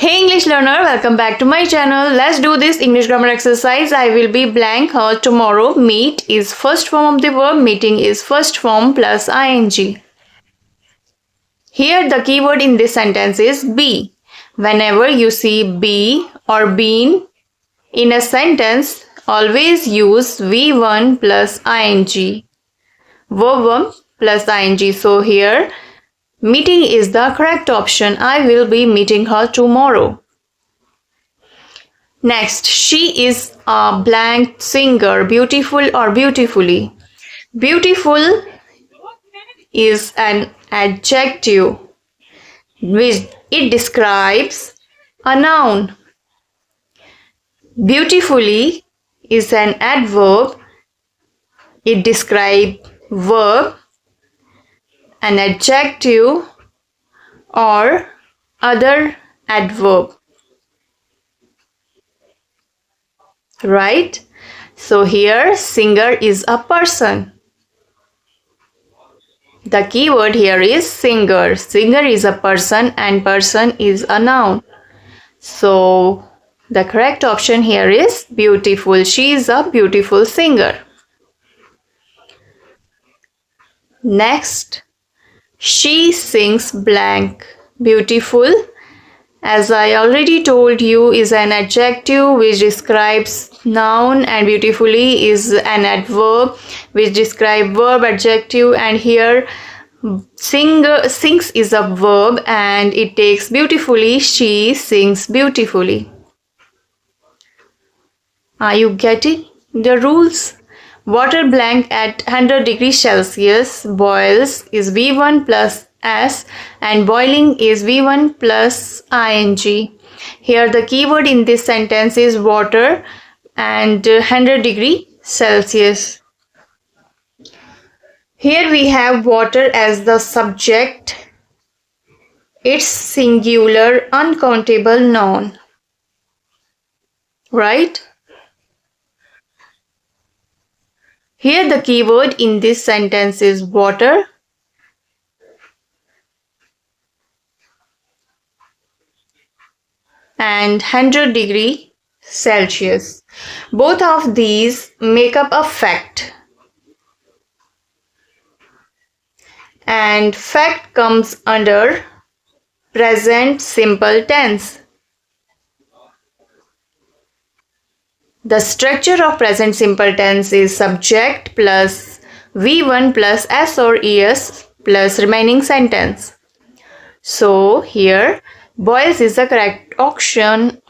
Hey English learner, welcome back to my channel. Let's do this English grammar exercise. I will be blank her tomorrow. Meet is first form of the verb. Meeting is first form plus ing. Here the keyword in this sentence is be. Whenever you see be or been in a sentence, always use V1 plus ing. Verb 1 plus ing. So here meeting is the correct option. I will be meeting her tomorrow. Next, she is a blank singer, beautiful or beautifully. Beautiful is an adjective which it describes a noun. Beautifully is an adverb. It describes verb, an adjective or other adverb. Right? So here singer is a person. The keyword here is singer. Singer is a person and person is a noun. So the correct option here is beautiful. She is a beautiful singer. Next, she sings blank. Beautiful, as I already told you, is an adjective which describes noun, and beautifully is an adverb which describes verb, adjective, and here sings is a verb and it takes beautifully. She sings beautifully. Are you getting the rules? Water blank at 100 degrees Celsius boils is V1 plus S and boiling is V1 plus ing. Here the keyword in this sentence is water and 100 degrees Celsius. Here we have water as the subject. It's singular uncountable noun. Right? Here the keyword in this sentence is water and 100 degrees Celsius. Both of these make up a fact. And fact comes under present simple tense. The structure of present simple tense is subject plus V1 plus S or ES plus remaining sentence. So here boils is the correct option.